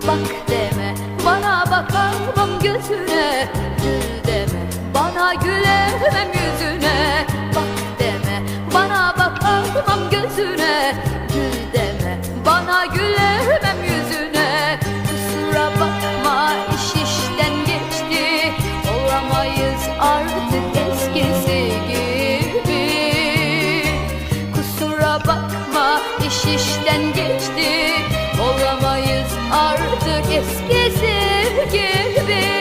bak deme, bana bakamam gözüne. Gül deme, bana gülemem yüzüne. Bak deme, bana bakamam gözüne. Gül deme, bana gülemem yüzüne. Kusura bakma, iş işten geçti, olamayız artık eskisi gibi. Kusura bakma, iş işten geçti, olamayız artık eskisi gibi.